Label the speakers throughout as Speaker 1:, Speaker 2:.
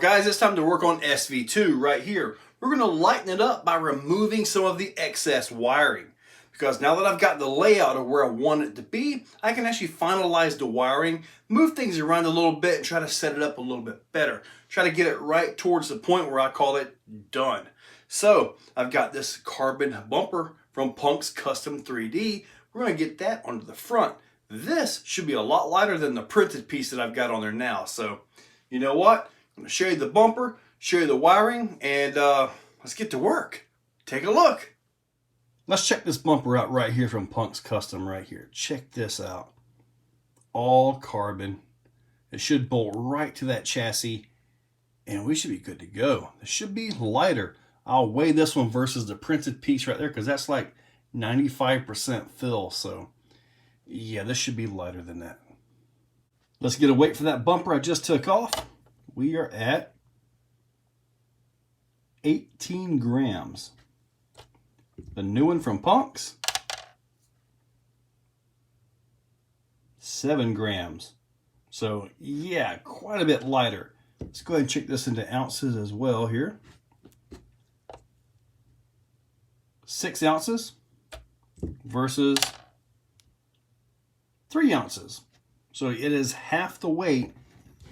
Speaker 1: Guys, it's time to work on SV2 right here. We're going to lighten it up by removing some of the excess wiring. Because now that I've got the layout of where I want it to be, I can actually finalize the wiring, move things around a little bit, and try to set it up a little bit better. Try to get it right towards the point where I call it done. So, I've got this carbon bumper from Punk's Custom 3D. We're going to get that onto the front. This should be a lot lighter than the printed piece that I've got on there now. So, you know what? I'm going to show you the bumper, show you the wiring, and let's get to work. Take a look. Let's check this bumper out right here from Punk's Custom right here. Check this out. All carbon. It should bolt right to that chassis, and we should be good to go. It should be lighter. I'll weigh this one versus the printed piece right there because that's like 95% fill. So, yeah, this should be lighter than that. Let's get a weight for that bumper I just took off. We are at 18 grams. The new one from Punk's, 7 grams. So yeah, quite a bit lighter. Let's go ahead and check this into ounces as well here. 6 ounces versus 3 ounces. So it is half the weight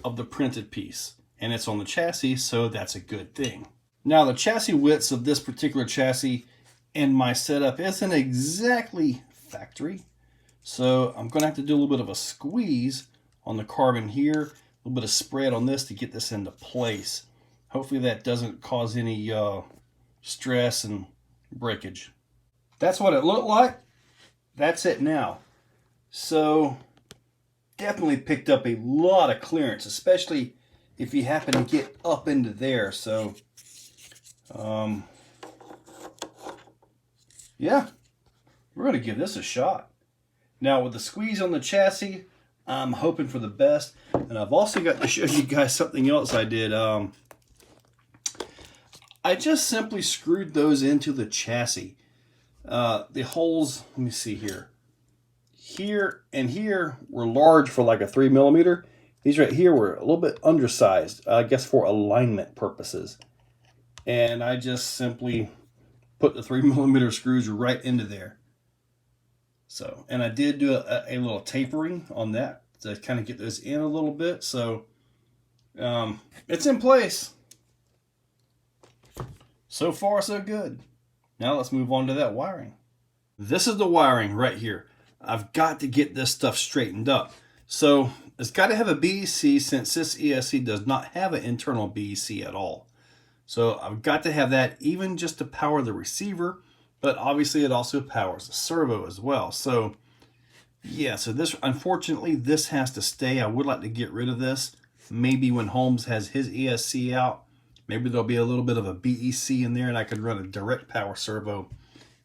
Speaker 1: of the printed piece, and it's on the chassis, so that's a good thing. Now the chassis widths of this particular chassis and my setup isn't exactly factory, so I'm going to have to do a little bit of a squeeze on the carbon here, a little bit of spread on this to get this into place. Hopefully that doesn't cause any stress and breakage. That's what it looked like. That's it now. So definitely picked up a lot of clearance, especially if you happen to get up into there. So yeah, we're going to give this a shot. Now with the squeeze on the chassis, I'm hoping for the best. And I've also got to show you guys something else I did. I just simply screwed those into the chassis. The holes, let me see here. Here and here were large for like a 3mm. These right here were a little bit undersized, I guess for alignment purposes. And I just simply put the 3mm screws right into there. So, and I did do a little tapering on that to kind of get those in a little bit. So, it's in place. So far, so good. Now let's move on to that wiring. This is the wiring right here. I've got to get this stuff straightened up. So it's got to have a BEC since this ESC does not have an internal BEC at all. So I've got to have that even just to power the receiver, but obviously it also powers the servo as well. So yeah, so this, unfortunately, this has to stay. I would like to get rid of this. Maybe when Holmes has his ESC out, maybe there'll be a little bit of a BEC in there and I could run a direct power servo,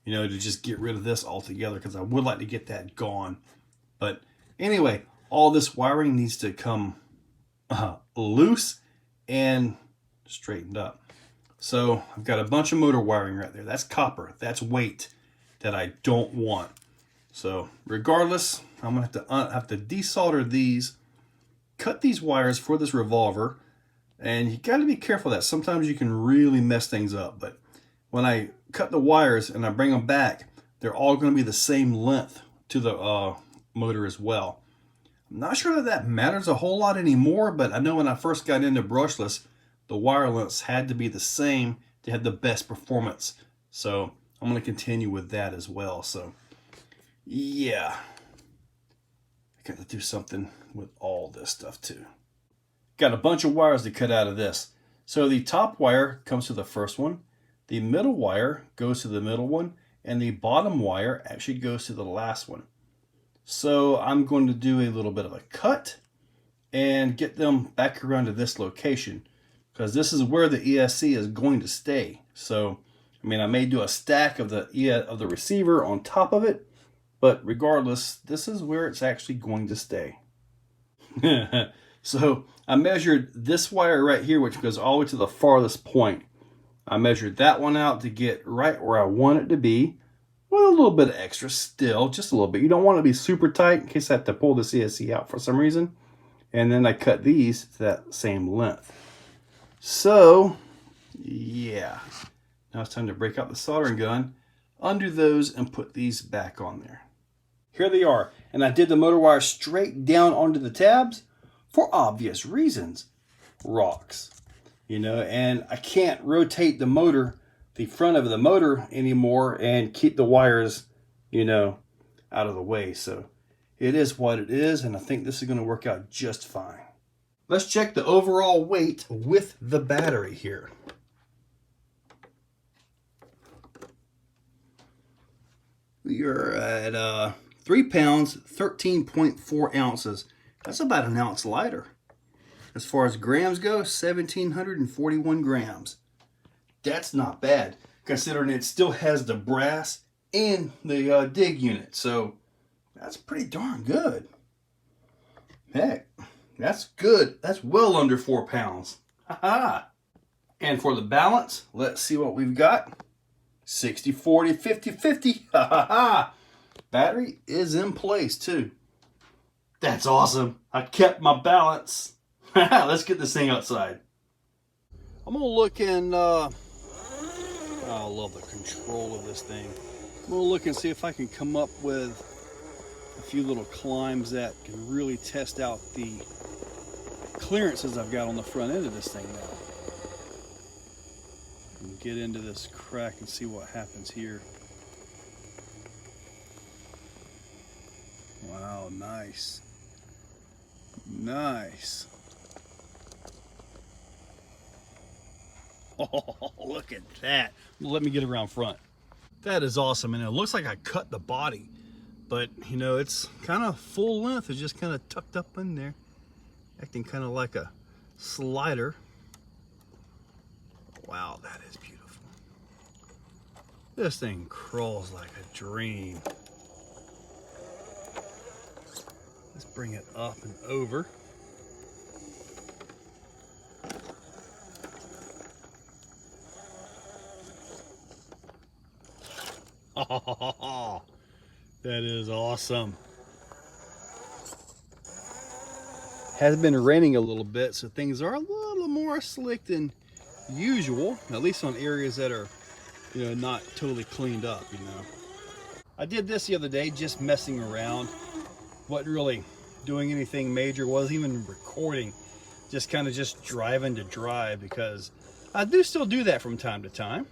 Speaker 1: you know, to just get rid of this altogether, because I would like to get that gone. But anyway, all this wiring needs to come loose and straightened up. So I've got a bunch of motor wiring right there. That's copper. That's weight that I don't want. So regardless, I'm going to have to desolder these, cut these wires for this revolver. And you got to be careful that sometimes you can really mess things up. But when I cut the wires and I bring them back, they're all going to be the same length to the motor as well. I'm not sure that that matters a whole lot anymore, but I know when I first got into brushless, the wire lengths had to be the same to have the best performance. So I'm going to continue with that as well. So yeah, I got to do something with all this stuff too. Got a bunch of wires to cut out of this. So the top wire comes to the first one, the middle wire goes to the middle one, and the bottom wire actually goes to the last one. So I'm going to do a little bit of a cut and get them back around to this location, because this is where the ESC is going to stay. So, I mean, I may do a stack of the receiver on top of it, but regardless, this is where it's actually going to stay. So I measured this wire right here, which goes all the way to the farthest point. I measured that one out to get right where I want it to be, with a little bit of extra still, just a little bit. You don't want it to be super tight in case I have to pull the CSC out for some reason. And then I cut these to that same length. So, yeah. Now it's time to break out the soldering gun, undo those, and put these back on there. Here they are. And I did the motor wire straight down onto the tabs for obvious reasons. Rocks. You know, and I can't rotate the motor, the front of the motor anymore, and keep the wires, you know, out of the way. So it is what it is, and I think this is going to work out just fine. Let's check the overall weight with the battery here. We are at 3 pounds, 13.4 ounces. That's about an ounce lighter. As far as grams go, 1,741 grams. That's not bad, considering it still has the brass and the dig unit. So that's pretty darn good. Heck, that's good. That's well under 4 pounds. Haha. And for the balance, let's see what we've got. 60, 40, 50, 50. Ha ha ha. Battery is in place too. That's awesome. I kept my balance. Let's get this thing outside. I'm gonna look and I love the control of this thing. I'm gonna look and see if I can come up with a few little climbs that can really test out the clearances I've got on the front end of this thing now. And get into this crack and see what happens here. Wow, nice. Nice. Oh, look at that. Let me get around front. That is awesome. And it looks like I cut the body, but you know, it's kind of full length. It's just kind of tucked up in there, acting kind of like a slider. Wow, that is beautiful. This thing crawls like a dream. Let's bring it up and over. Oh, that is awesome. Has been raining a little bit, so things are a little more slick than usual, at least on areas that are, you know, not totally cleaned up, you know. I did this the other day, just messing around. Wasn't really doing anything major, wasn't even recording, just kind of just driving to drive, because I do still do that from time to time.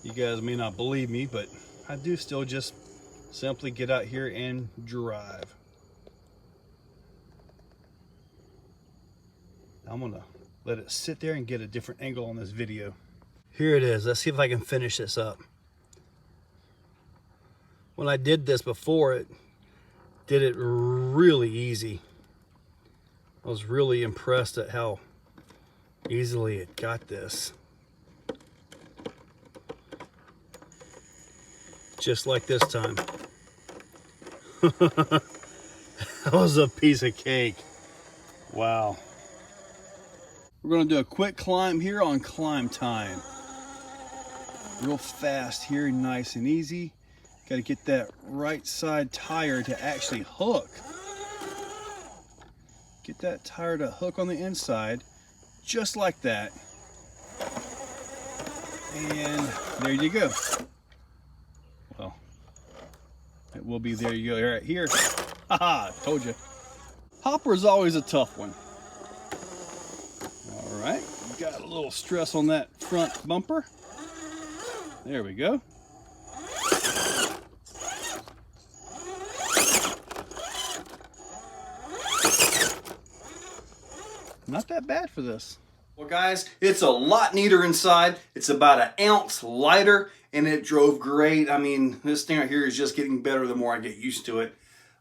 Speaker 1: You guys may not believe me, but I do still just simply get out here and drive. I'm gonna let it sit there and get a different angle on this video. Here it is. Let's see if I can finish this up. When I did this before, it did it really easy. I was really impressed at how easily it got this. Just like this time. That was a piece of cake. Wow. We're going to do a quick climb here on climb time. Real fast here, nice and easy. Got to get that right side tire to actually hook. Get that tire to hook on the inside, just like that. And there you go. Well, it will be there you go right here. Haha, told you. Hopper is always a tough one. All right, got a little stress on that front bumper. There we go. Not that bad for this. Well guys, it's a lot neater inside. It's about an ounce lighter and it drove great. I mean, this thing right here is just getting better the more I get used to it.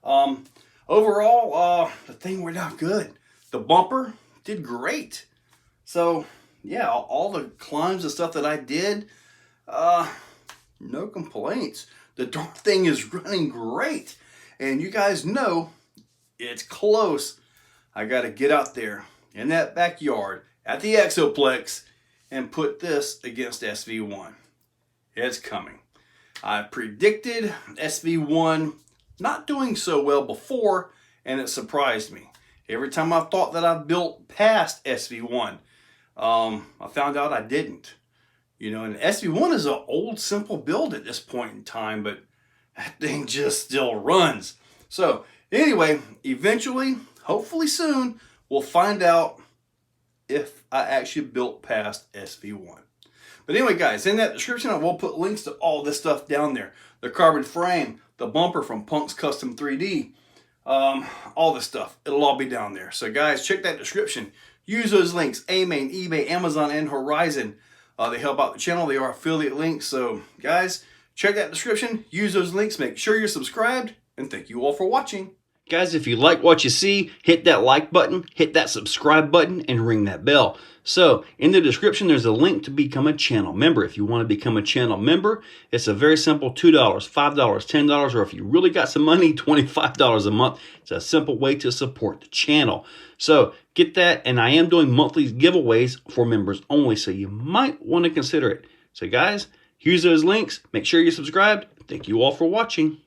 Speaker 1: Overall, the thing worked out good. The bumper did great. So yeah, all the climbs and stuff that I did, no complaints. The darn thing is running great. And you guys know it's close. I got to get out there in that backyard at the Exoplex and put this against SV1. It's coming. I predicted SV1 not doing so well before, and it surprised me. Every time I thought that I built past SV1, I found out I didn't. You know, and SV1 is an old, simple build at this point in time, but that thing just still runs. So anyway, eventually, hopefully soon, we'll find out if I actually built past SV1. But anyway, guys, in that description, I will put links to all this stuff down there. The carbon frame, the bumper from Punk's Custom 3D, all this stuff. It'll all be down there. So guys, check that description. Use those links, AMain, eBay, Amazon, and Horizon. They help out the channel. They are affiliate links. So guys, check that description. Use those links. Make sure you're subscribed. And thank you all for watching. Guys, if you like what you see, hit that like button, hit that subscribe button, and ring that bell. So in the description, there's a link to become a channel member. If you want to become a channel member, it's a very simple $2, $5, $10, or if you really got some money, $25 a month. It's a simple way to support the channel. So get that, and I am doing monthly giveaways for members only, so you might want to consider it. So guys, use those links. Make sure you're subscribed. Thank you all for watching.